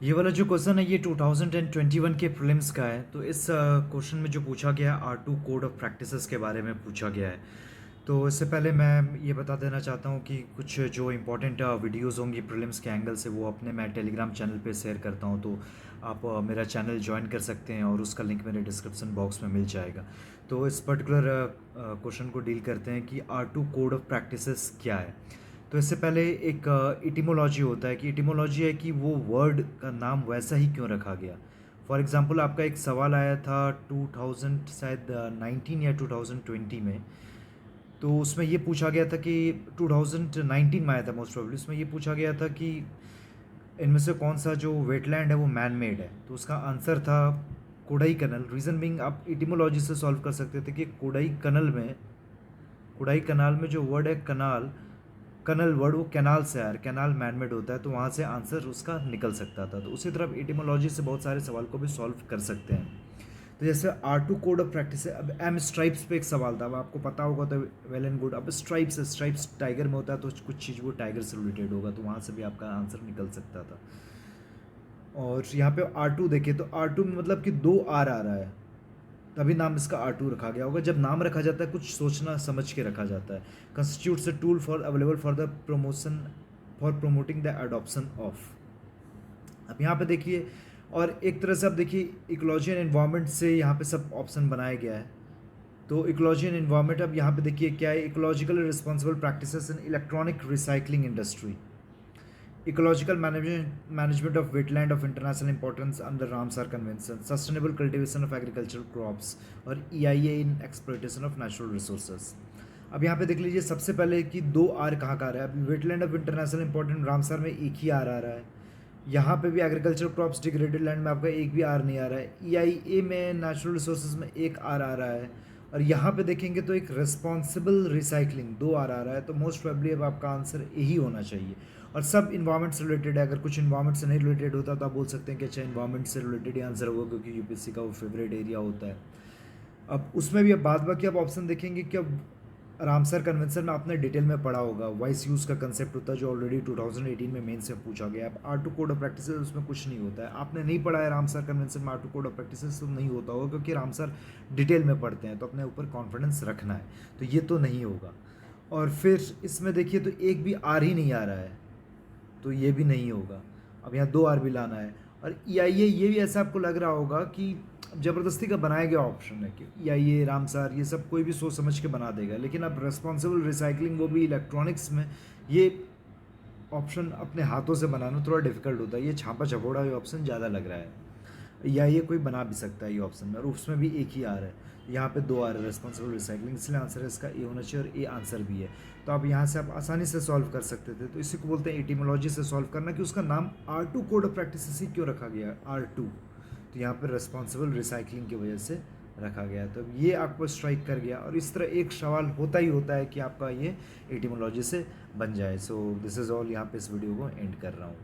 ये वाला जो क्वेश्चन है ये 2021 के प्रीलिम्स का है। तो इस क्वेश्चन में जो पूछा गया है R2 कोड ऑफ प्रैक्टिसेस के बारे में पूछा गया है। तो इससे पहले मैं ये बता देना चाहता हूँ कि कुछ जो इम्पोर्टेंट वीडियोस होंगी प्रीलिम्स के एंगल से वो अपने मैं टेलीग्राम चैनल पे शेयर करता हूँ। तो आप मेरा चैनल ज्वाइन कर सकते हैं और उसका लिंक मेरे डिस्क्रिप्शन बॉक्स में मिल जाएगा। तो इस पर्टिकुलर क्वेश्चन को डील करते हैं कि R2 कोड ऑफ प्रैक्टिसेस क्या है। तो इससे पहले एक इटिमोलॉजी होता है कि इटिमोलॉजी है कि वो वर्ड का नाम वैसा ही क्यों रखा गया। फॉर एग्जांपल आपका एक सवाल आया था 2000 शायद 19 या 2020 में। तो उसमें ये पूछा गया था कि 2019 में आया था मोस्ट प्रोबेबली। उसमें ये पूछा गया था कि इनमें से कौन सा जो वेटलैंड है वो मैन मेड है। तो उसका आंसर था कोडाई कनल। रीज़न बिंग आप इटिमोलॉजी से सॉल्व कर सकते थे कि कोडाई कनाल में जो वर्ड है कनाल, कनल वर्ड वो कैनाल से आया, कैनाल मैनमेड होता है, तो वहाँ से आंसर उसका निकल सकता था। तो उसी तरह एटिमोलॉजी से बहुत सारे सवाल को भी सॉल्व कर सकते हैं। तो जैसे R2 कोड ऑफ प्रैक्टिस है। अब एम स्ट्राइप्स पे एक सवाल था, अब आपको पता होगा तो वेल एंड गुड। अब स्ट्राइप्स टाइगर में होता है तो कुछ चीज़ वो टाइगर से रिलेटेड होगा, तो वहाँ से भी आपका आंसर निकल सकता था। और यहाँ पे R2 देखिए तो R2 में मतलब कि 2 R आ रहा है, तभी नाम इसका R2 रखा गया होगा। जब नाम रखा जाता है कुछ सोचना समझ के रखा जाता है। Constitutes a tool for available for the promotion for promoting the adoption of. अब यहाँ पे देखिए, और एक तरह से आप देखिए इकोलॉजी एंड एनवायरनमेंट से यहाँ पे सब ऑप्शन बनाया गया है। तो इकोलॉजी एंड एनवायरनमेंट, अब यहाँ पे देखिए क्या है, ecological responsible practices in electronic recycling industry, ecological management of wetland of international importance under Ramsar Convention, sustainable cultivation of agricultural crops और EIA in exploitation of natural resources। अब यहाँ पे देख लीजिए सबसे पहले कि 2 R कहाँ का आ रहा है। अभी wetland of international important Ramsar में एक ही R आ रहा है। यहाँ पे भी एग्रीकल्चर क्रॉप्स डिग्रेडेड लैंड में आपका एक भी R नहीं आ रहा है। EIA में नेचुरल रिसोर्सेज में एक R आ रहा है। और यहाँ पे देखेंगे तो एक रिस्पॉन्सिबल रिसाइकलिंग 2 R आ रहा है। तो मोस्ट प्रोबेबली अब आपका आंसर यही होना चाहिए। और सब इन्वायरमेंट से रिलेटेड है। अगर कुछ इन्वायरमेंट से नहीं रिलेटेड होता तो आप बोल सकते हैं कि अच्छा इन्वायरमेंट से रिलेटेड ही आंसर होगा, क्योंकि यूपीएससी का वो फेवरेट एरिया होता है। अब उसमें भी अब बाद बाकी आप ऑप्शन देखेंगे कि अब रामसर कन्वेंशन में आपने डिटेल में पढ़ा होगा, वॉइस यूज़ का कंसेप्ट होता है जो ऑलरेडी 2018 में मेन से पूछा गया है। अब R2 कोड ऑफ प्रैक्टिस उसमें कुछ नहीं होता है। आपने नहीं पढ़ा है रामसर कन्वेंशन में R2 कोड ऑफ प्रैक्टिस तो नहीं होता होगा, क्योंकि रामसर डिटेल में पढ़ते हैं तो अपने ऊपर कॉन्फिडेंस रखना है। तो ये तो नहीं होगा। और फिर इसमें देखिए तो एक भी R ही नहीं आ रहा है, तो ये भी नहीं होगा। अब यहाँ 2 R भी लाना है। और EIA ये भी ऐसा आपको लग रहा होगा कि ज़बरदस्ती का बनाया गया ऑप्शन है कि EIA रामसर ये सब कोई भी सोच समझ के बना देगा। लेकिन अब रिस्पॉन्सिबल रिसाइकलिंग वो भी इलेक्ट्रॉनिक्स में, ये ऑप्शन अपने हाथों से बनाना थोड़ा डिफिकल्ट होता है। ये छापा छपोड़ा ये ऑप्शन ज़्यादा लग रहा है, या ये कोई बना भी सकता है ये ऑप्शन में। और उसमें भी एक ही R है, यहाँ पे 2 R है रिस्पॉन्सिबल रिसाइकलिंग, इसलिए आंसर इसका ए होना चाहिए और ए आंसर भी है। तो आप यहाँ से आप आसानी से सॉल्व कर सकते थे। तो इसी को बोलते हैं एटिमोलॉजी से सॉल्व करना, कि उसका नाम R2 कोड ऑफ प्रैक्टिस इसी क्यों रखा गया R2। तो यहाँ पर रिस्पॉन्सिबल रिसाइकलिंग की वजह से रखा गया। तो ये आपको स्ट्राइक कर गया। और इस तरह एक सवाल होता ही होता है कि आपका ये एटिमोलॉजी से बन जाए। सो दिस इज़ ऑल, यहाँ पे इस वीडियो को एंड कर रहा हूँ।